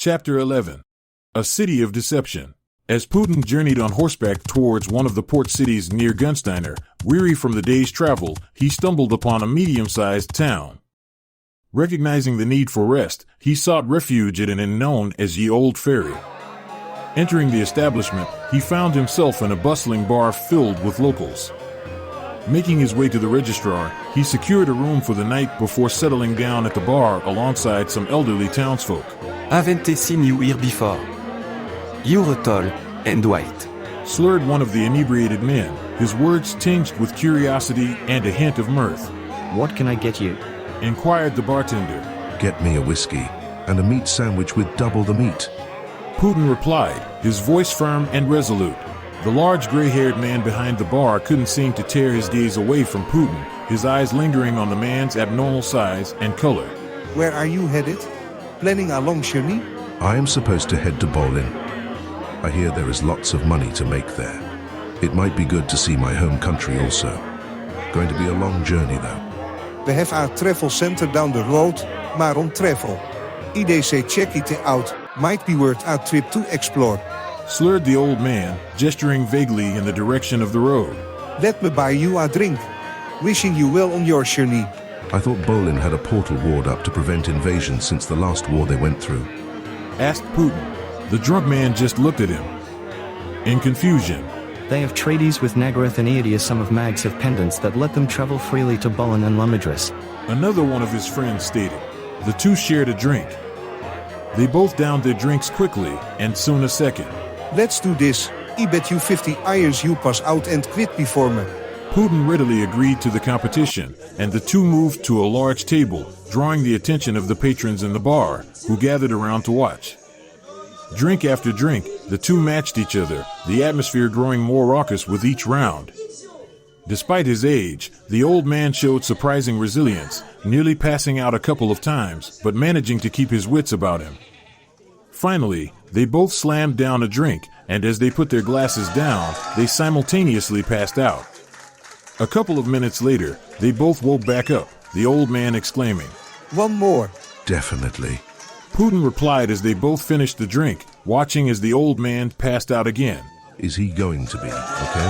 Chapter 11. A City of Deception. As Putin journeyed on horseback towards one of the port cities near Gunsteiner, weary from the day's travel, he stumbled upon a medium-sized town. Recognizing the need for rest, he sought refuge at an inn known as Ye Old Ferry. Entering the establishment, he found himself in a bustling bar filled with locals. Making his way to the registrar, he secured a room for the night before settling down at the bar alongside some elderly townsfolk. Haven't seen you here before. You're tall and white. Slurred one of the inebriated men, his words tinged with curiosity and a hint of mirth. What can I get you? Inquired the bartender. Get me a whiskey and a meat sandwich with double the meat. Putin replied, his voice firm and resolute. The large gray-haired man behind the bar couldn't seem to tear his gaze away from Putin, his eyes lingering on the man's abnormal size and color. Where are you headed? Planning a long journey? I am supposed to head to Bolin. I hear there is lots of money to make there. It might be good to see my home country also. Going to be a long journey though. We have our travel center down the road, maar on travel. IDC check it out, might be worth our trip to explore. Slurred the old man, gesturing vaguely in the direction of the road. Let me buy you a drink. Wishing you well on your journey. I thought Bolin had a portal ward up to prevent invasion since the last war they went through. Asked Putin. The drunk man just looked at him. In confusion. They have treaties with Nagaroth and Eodia. Some of Mags have pendants that let them travel freely to Bolin and Lumadris. Another one of his friends stated. The two shared a drink. They both downed their drinks quickly, and soon a second. Let's do this. I bet you 50 years you pass out and quit before me. Putin readily agreed to the competition, and the two moved to a large table, drawing the attention of the patrons in the bar, who gathered around to watch. Drink after drink, the two matched each other, the atmosphere growing more raucous with each round. Despite his age, the old man showed surprising resilience, nearly passing out a couple of times, but managing to keep his wits about him. Finally, they both slammed down a drink, and as they put their glasses down, they simultaneously passed out. A couple of minutes later, they both woke back up, the old man exclaiming, One more. Definitely. Putin replied as they both finished the drink, watching as the old man passed out again. Is he going to be, okay?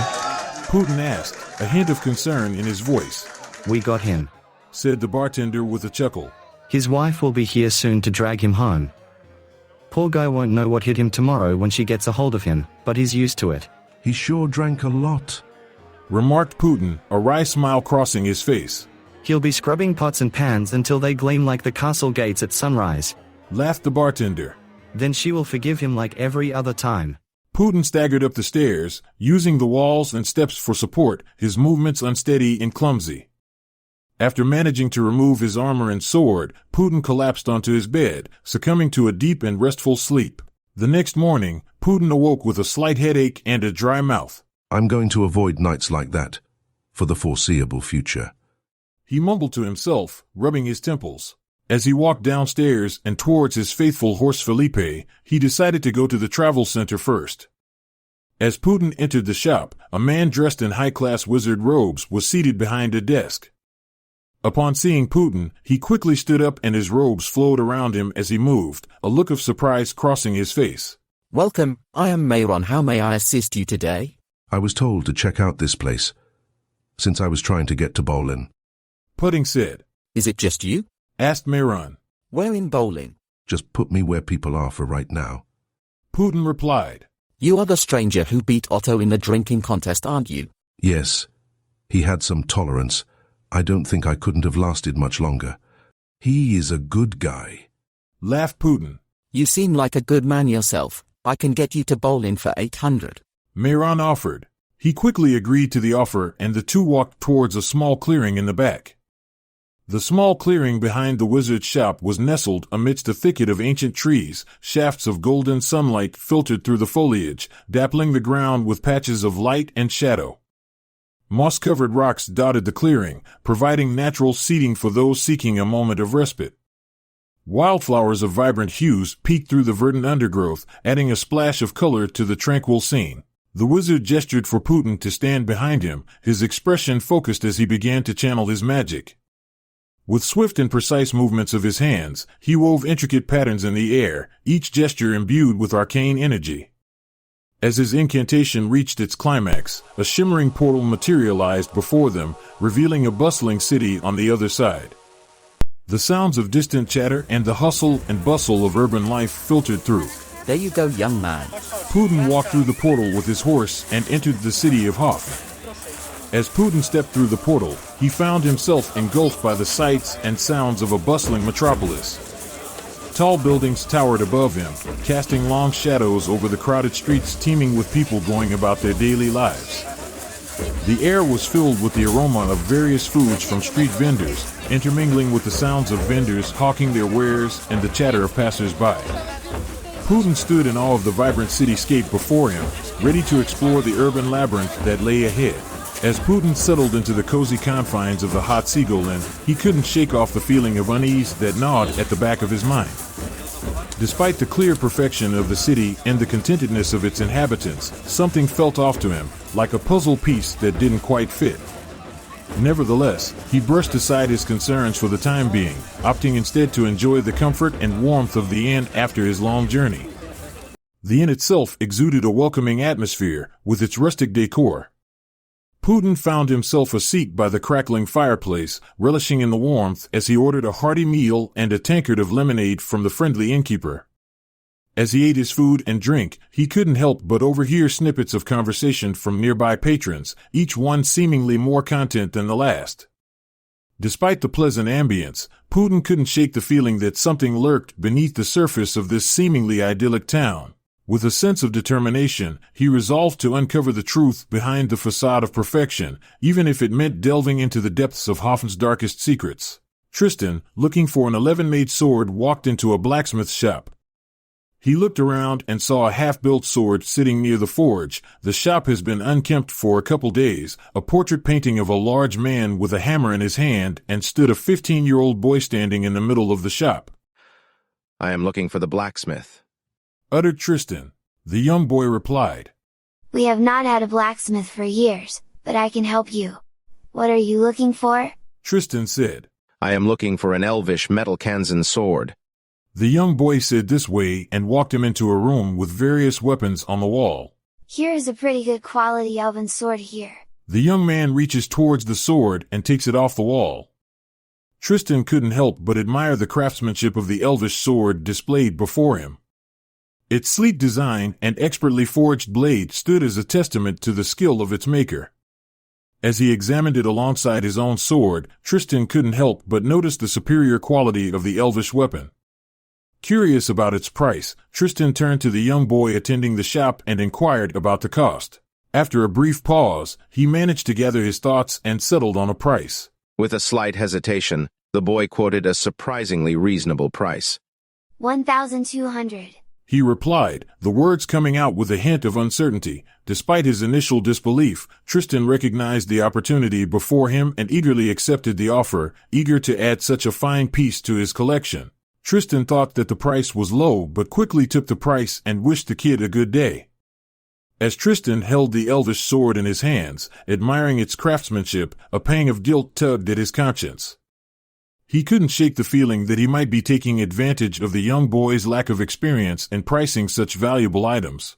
Putin asked, a hint of concern in his voice. We got him, said the bartender with a chuckle. His wife will be here soon to drag him home. Poor guy won't know what hit him tomorrow when she gets a hold of him, but he's used to it. He sure drank a lot, remarked Putin, a wry smile crossing his face. He'll be scrubbing pots and pans until they gleam like the castle gates at sunrise. Laughed the bartender. Then she will forgive him like every other time. Putin staggered up the stairs, using the walls and steps for support, his movements unsteady and clumsy. After managing to remove his armor and sword, Putin collapsed onto his bed, succumbing to a deep and restful sleep. The next morning, Putin awoke with a slight headache and a dry mouth. I'm going to avoid nights like that, for the foreseeable future. He mumbled to himself, rubbing his temples. As he walked downstairs and towards his faithful horse Felipe, he decided to go to the travel center first. As Putin entered the shop, a man dressed in high-class wizard robes was seated behind a desk. Upon seeing Putin, he quickly stood up and his robes flowed around him as he moved, a look of surprise crossing his face. Welcome, I am Mayron. How may I assist you today? I was told to check out this place, since I was trying to get to Bolin. Pudding said. Is it just you? Asked Mayron. Where in Bolin? Just put me where people are for right now. Putin replied. You are the stranger who beat Otto in the drinking contest, aren't you? Yes. He had some tolerance. I don't think I couldn't have lasted much longer. He is a good guy. Laughed Putin. You seem like a good man yourself. I can get you to Bolin for 800. Mayron offered. He quickly agreed to the offer and the two walked towards a small clearing in the back. The small clearing behind the wizard's shop was nestled amidst a thicket of ancient trees. Shafts of golden sunlight filtered through the foliage, dappling the ground with patches of light and shadow. Moss-covered rocks dotted the clearing, providing natural seating for those seeking a moment of respite. Wildflowers of vibrant hues peeked through the verdant undergrowth, adding a splash of color to the tranquil scene. The wizard gestured for Putin to stand behind him, his expression focused as he began to channel his magic. With swift and precise movements of his hands, he wove intricate patterns in the air, each gesture imbued with arcane energy. As his incantation reached its climax, a shimmering portal materialized before them, revealing a bustling city on the other side. The sounds of distant chatter and the hustle and bustle of urban life filtered through. There you go, young man. Putin walked through the portal with his horse and entered the city of Hoffman. As Putin stepped through the portal, he found himself engulfed by the sights and sounds of a bustling metropolis. Tall buildings towered above him, casting long shadows over the crowded streets teeming with people going about their daily lives. The air was filled with the aroma of various foods from street vendors, intermingling with the sounds of vendors hawking their wares and the chatter of passers-by. Putin stood in awe of the vibrant cityscape before him, ready to explore the urban labyrinth that lay ahead. As Putin settled into the cozy confines of the hot Seagull Inn, he couldn't shake off the feeling of unease that gnawed at the back of his mind. Despite the clear perfection of the city and the contentedness of its inhabitants, something felt off to him, like a puzzle piece that didn't quite fit. Nevertheless, he brushed aside his concerns for the time being, opting instead to enjoy the comfort and warmth of the inn after his long journey. The inn itself exuded a welcoming atmosphere, with its rustic decor. Putin found himself a seat by the crackling fireplace, relishing in the warmth as he ordered a hearty meal and a tankard of lemonade from the friendly innkeeper. As he ate his food and drink, he couldn't help but overhear snippets of conversation from nearby patrons, each one seemingly more content than the last. Despite the pleasant ambience, Putin couldn't shake the feeling that something lurked beneath the surface of this seemingly idyllic town. With a sense of determination, he resolved to uncover the truth behind the facade of perfection, even if it meant delving into the depths of Hoffman's darkest secrets. Tristan, looking for an 11-made sword, walked into a blacksmith's shop. He looked around and saw a half-built sword sitting near the forge. The shop has been unkempt for a couple days. A portrait painting of a large man with a hammer in his hand, and stood a 15-year-old boy standing in the middle of the shop. "I am looking for the blacksmith," uttered Tristan. The young boy replied, "We have not had a blacksmith for years, but I can help you. What are you looking for?" Tristan said. "I am looking for an elvish metal Kansan sword." The young boy said this way and walked him into a room with various weapons on the wall. "Here is a pretty good quality elven sword here." The young man reaches towards the sword and takes it off the wall. Tristan couldn't help but admire the craftsmanship of the elvish sword displayed before him. Its sleek design and expertly forged blade stood as a testament to the skill of its maker. As he examined it alongside his own sword, Tristan couldn't help but notice the superior quality of the elvish weapon. Curious about its price, Tristan turned to the young boy attending the shop and inquired about the cost. After a brief pause, he managed to gather his thoughts and settled on a price. With a slight hesitation, the boy quoted a surprisingly reasonable price. 1,200. He replied, the words coming out with a hint of uncertainty. Despite his initial disbelief, Tristan recognized the opportunity before him and eagerly accepted the offer, eager to add such a fine piece to his collection. Tristan thought that the price was low but quickly took the price and wished the kid a good day. As Tristan held the elvish sword in his hands, admiring its craftsmanship, a pang of guilt tugged at his conscience. He couldn't shake the feeling that he might be taking advantage of the young boy's lack of experience in pricing such valuable items.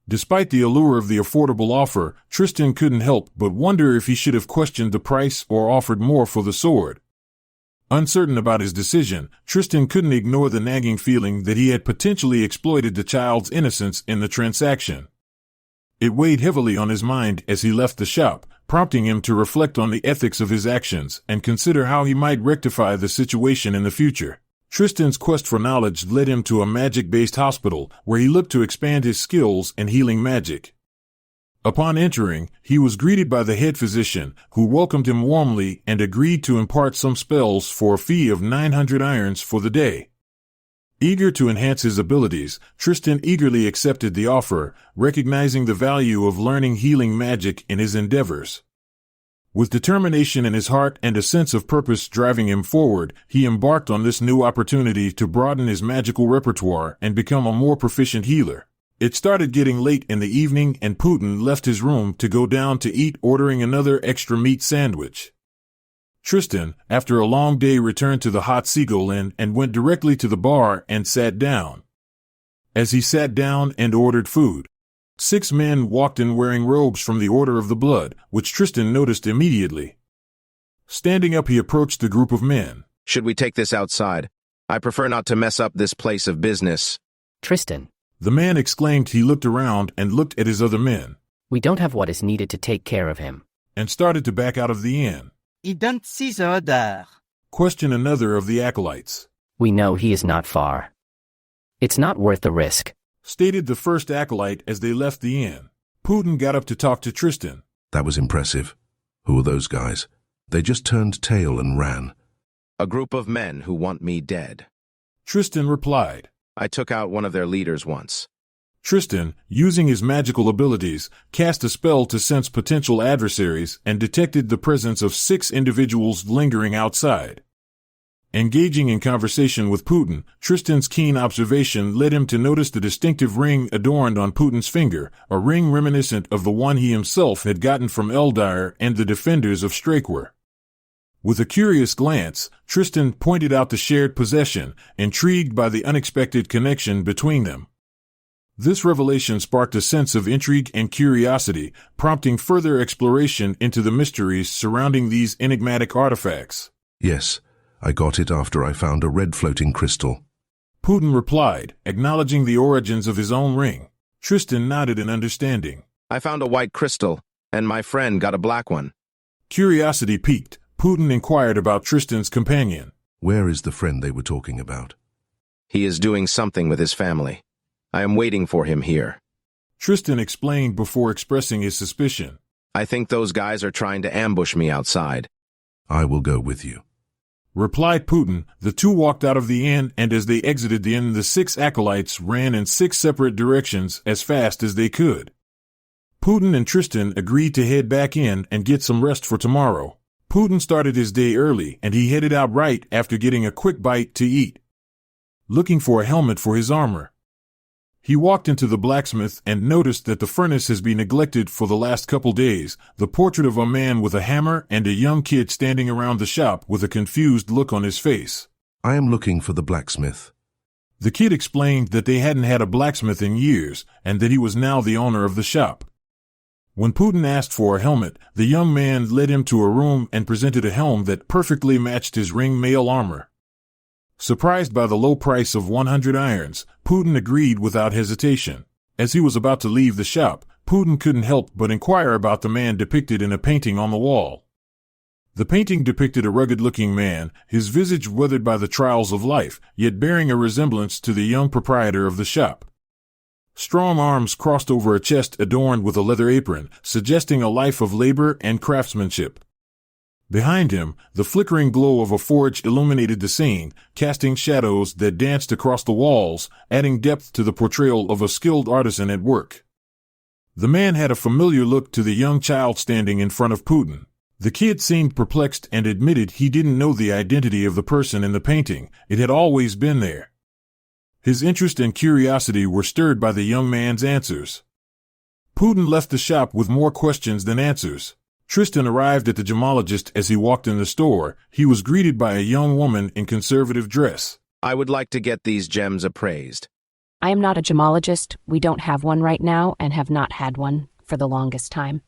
Despite the allure of the affordable offer, Tristan couldn't help but wonder if he should have questioned the price or offered more for the sword. Uncertain about his decision, Tristan couldn't ignore the nagging feeling that he had potentially exploited the child's innocence in the transaction. It weighed heavily on his mind as he left the shop, prompting him to reflect on the ethics of his actions and consider how he might rectify the situation in the future. Tristan's quest for knowledge led him to a magic-based hospital, where he looked to expand his skills in healing magic. Upon entering, he was greeted by the head physician, who welcomed him warmly and agreed to impart some spells for a fee of 900 irons for the day. Eager to enhance his abilities, Tristan eagerly accepted the offer, recognizing the value of learning healing magic in his endeavors. With determination in his heart and a sense of purpose driving him forward, he embarked on this new opportunity to broaden his magical repertoire and become a more proficient healer. It started getting late in the evening and Putin left his room to go down to eat, ordering another extra meat sandwich. Tristan, after a long day, returned to the Hot Seagull Inn and went directly to the bar and sat down. As he sat down and ordered food, 6 men walked in wearing robes from the Order of the Blood, which Tristan noticed immediately. Standing up, he approached the group of men. Should we take this outside? I prefer not to mess up this place of business. Tristan, The man exclaimed. He looked around and looked at his other men, we don't have what is needed to take care of him. and started to back out of the inn. Il donne 6 odeurs. Questioned another of the acolytes. We know he is not far. It's not worth the risk. Stated the first acolyte as they left the inn. Putin got up to talk to Tristan. That was impressive. Who are those guys? They just turned tail and ran. A group of men who want me dead. Tristan replied. I took out one of their leaders once. Tristan, using his magical abilities, cast a spell to sense potential adversaries and detected the presence of 6 individuals lingering outside. Engaging in conversation with Putin, Tristan's keen observation led him to notice the distinctive ring adorned on Putin's finger, a ring reminiscent of the one he himself had gotten from Eldar and the defenders of Strakwer. With a curious glance, Tristan pointed out the shared possession, intrigued by the unexpected connection between them. This revelation sparked a sense of intrigue and curiosity, prompting further exploration into the mysteries surrounding these enigmatic artifacts. Yes, I got it after I found a red floating crystal. Putin replied, acknowledging the origins of his own ring. Tristan nodded in understanding. I found a white crystal, and my friend got a black one. Curiosity piqued, Putin inquired about Tristan's companion. Where is the friend they were talking about? He is doing something with his family. I am waiting for him here. Tristan explained before expressing his suspicion. I think those guys are trying to ambush me outside. I will go with you. Replied Putin. The 2 walked out of the inn, and as they exited the inn, the 6 acolytes ran in 6 separate directions as fast as they could. Putin and Tristan agreed to head back in and get some rest for tomorrow. Putin started his day early, and he headed out right after getting a quick bite to eat, looking for a helmet for his armor. He walked into the blacksmith and noticed that the furnace has been neglected for the last couple days. The portrait of a man with a hammer and a young kid standing around the shop with a confused look on his face. I am looking for the blacksmith. The kid explained that they hadn't had a blacksmith in years and that he was now the owner of the shop. When Putin asked for a helmet, the young man led him to a room and presented a helm that perfectly matched his ring mail armor. Surprised by the low price of 100 irons, Putin agreed without hesitation. As he was about to leave the shop, Putin couldn't help but inquire about the man depicted in a painting on the wall. The painting depicted a rugged-looking man, his visage weathered by the trials of life, yet bearing a resemblance to the young proprietor of the shop. Strong arms crossed over a chest adorned with a leather apron, suggesting a life of labor and craftsmanship. Behind him, the flickering glow of a forge illuminated the scene, casting shadows that danced across the walls, adding depth to the portrayal of a skilled artisan at work. The man had a familiar look to the young child standing in front of Putin. The kid seemed perplexed and admitted he didn't know the identity of the person in the painting. It had always been there. His interest and curiosity were stirred by the young man's answers. Putin left the shop with more questions than answers. Tristan arrived at the gemologist as he walked in the store. He was greeted by a young woman in conservative dress. I would like to get these gems appraised. I am not a gemologist. We don't have one right now and have not had one for the longest time.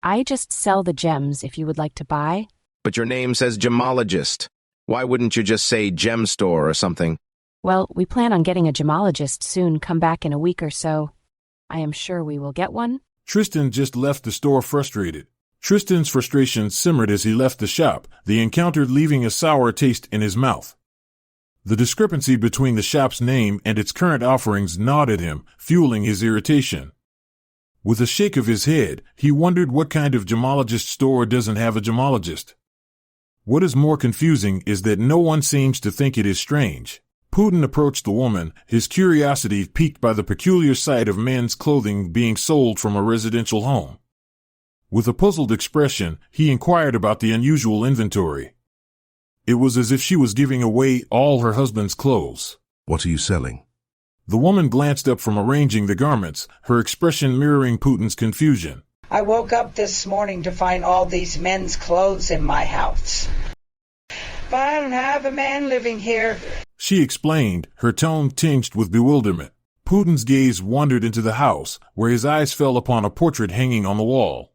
I just sell the gems if you would like to buy. But your name says gemologist. Why wouldn't you just say gem store or something? Well, we plan on getting a gemologist soon. Come back in a week or so. I am sure we will get one. Tristan just left the store frustrated. Tristan's frustration simmered as he left the shop, the encounter leaving a sour taste in his mouth. The discrepancy between the shop's name and its current offerings gnawed at him, fueling his irritation. With a shake of his head, he wondered what kind of gemologist store doesn't have a gemologist. What is more confusing is that no one seems to think it is strange. Putin approached the woman, his curiosity piqued by the peculiar sight of men's clothing being sold from a residential home. With a puzzled expression, he inquired about the unusual inventory. It was as if she was giving away all her husband's clothes. What are you selling? The woman glanced up from arranging the garments, her expression mirroring Putin's confusion. I woke up this morning to find all these men's clothes in my house. I don't have a man living here. She explained, her tone tinged with bewilderment. Putin's gaze wandered into the house, where his eyes fell upon a portrait hanging on the wall.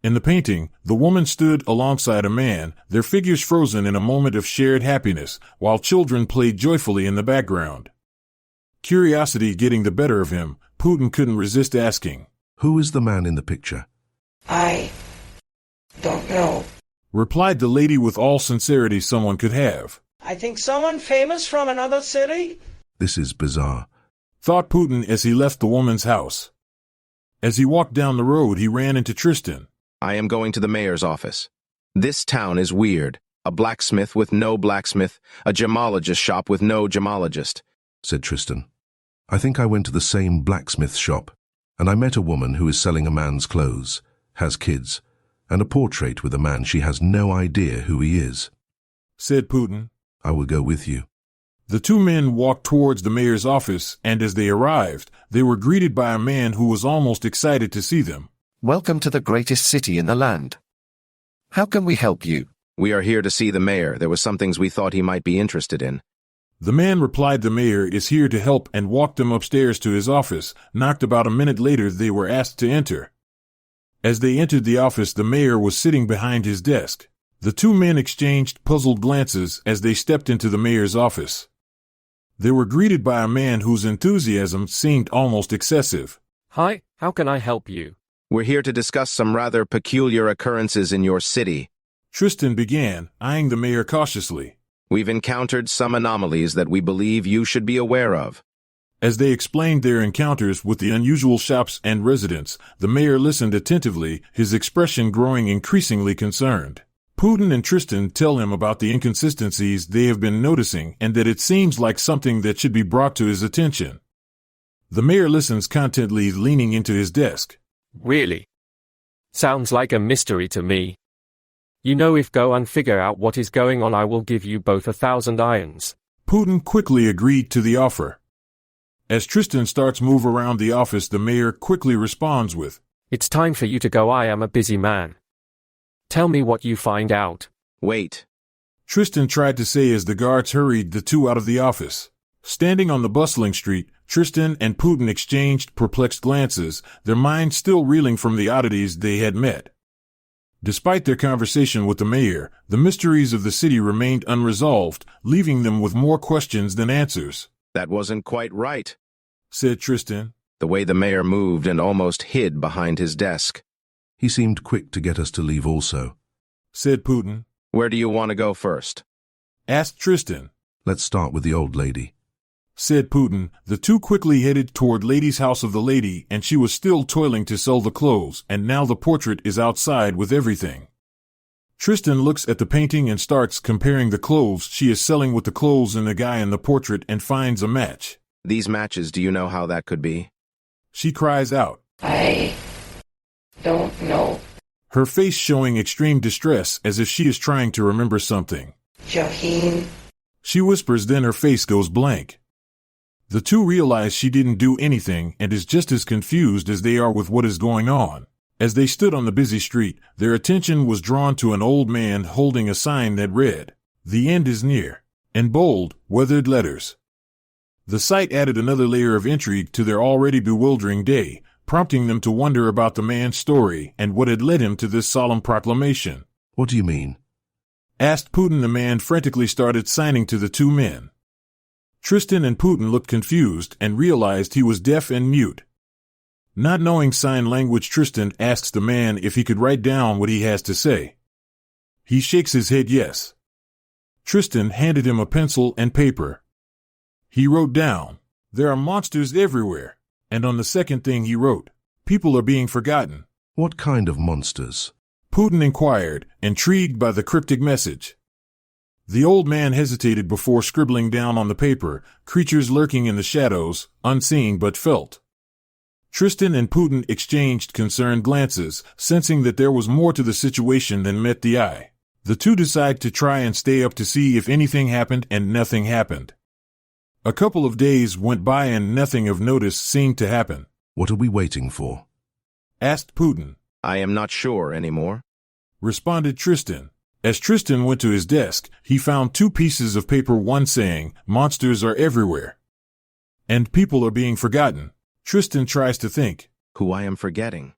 In the painting, the woman stood alongside a man, their figures frozen in a moment of shared happiness, while children played joyfully in the background. Curiosity getting the better of him, Putin couldn't resist asking, "Who is the man in the picture?" I don't know, replied the lady with all sincerity someone could have. I think someone famous from another city? This is bizarre, thought Putin as he left the woman's house. As he walked down the road, he ran into Tristan. I am going to the mayor's office. This town is weird. A blacksmith with no blacksmith, a gemologist shop with no gemologist, said Tristan. I think I went to the same blacksmith shop, and I met a woman who is selling a man's clothes, has kids, and a portrait with a man she has no idea who he is, said Putin. I will go with you. The two men walked towards the mayor's office, and as they arrived, they were greeted by a man who was almost excited to see them. Welcome to the greatest city in the land. How can we help you? We are here to see the mayor. There was some things we thought he might be interested in. The man replied the mayor is here to help and walked them upstairs to his office. Knocked about a minute later, they were asked to enter. As they entered the office, the mayor was sitting behind his desk. The two men exchanged puzzled glances as they stepped into the mayor's office. They were greeted by a man whose enthusiasm seemed almost excessive. Hi, how can I help you? We're here to discuss some rather peculiar occurrences in your city. Tristan began, eyeing the mayor cautiously. We've encountered some anomalies that we believe you should be aware of. As they explained their encounters with the unusual shops and residents, the mayor listened attentively, his expression growing increasingly concerned. Putin and Tristan tell him about the inconsistencies they have been noticing and that it seems like something that should be brought to his attention. The mayor listens contentedly, leaning into his desk. Really? Sounds like a mystery to me. You know, if go and figure out what is going on, I will give you both 1,000 irons. Putin quickly agreed to the offer. As Tristan starts to move around the office, the mayor quickly responds with, It's time for you to go. I am a busy man. Tell me what you find out. Wait. Tristan tried to say as the guards hurried the two out of the office. Standing on the bustling street, Tristan and Putin exchanged perplexed glances, their minds still reeling from the oddities they had met. Despite their conversation with the mayor, the mysteries of the city remained unresolved, leaving them with more questions than answers. That wasn't quite right, said Tristan. The way the mayor moved and almost hid behind his desk. He seemed quick to get us to leave also, said Putin. Where do you want to go first? Asked Tristan. Let's start with the old lady, said Putin. The two quickly headed toward Lady's house of the lady, and she was still toiling to sell the clothes, and now the portrait is outside with everything. Tristan looks at the painting and starts comparing the clothes she is selling with the clothes in the guy in the portrait and finds a match. These matches, do you know how that could be? She cries out. I don't know. Her face showing extreme distress as if she is trying to remember something. Joachim. She whispers, then her face goes blank. The two realize she didn't do anything and is just as confused as they are with what is going on. As they stood on the busy street, their attention was drawn to an old man holding a sign that read, "The end is near," in bold, weathered letters. The sight added another layer of intrigue to their already bewildering day, prompting them to wonder about the man's story and what had led him to this solemn proclamation. What do you mean? Asked Putin. The man frantically started signing to the two men. Tristan and Putin looked confused and realized he was deaf and mute. Not knowing sign language, Tristan asks the man if he could write down what he has to say. He shakes his head yes. Tristan handed him a pencil and paper. He wrote down, "There are monsters everywhere," and on the second thing he wrote, "People are being forgotten." What kind of monsters? Putin inquired, intrigued by the cryptic message. The old man hesitated before scribbling down on the paper, "Creatures lurking in the shadows, unseen but felt." Tristan and Putin exchanged concerned glances, sensing that there was more to the situation than met the eye. The two decide to try and stay up to see if anything happened, and nothing happened. A couple of days went by and nothing of notice seemed to happen. What are we waiting for? Asked Putin. I am not sure anymore, responded Tristan. As Tristan went to his desk, he found two pieces of paper, one saying, "Monsters are everywhere. And people are being forgotten." Tristan tries to think. Who I am forgetting.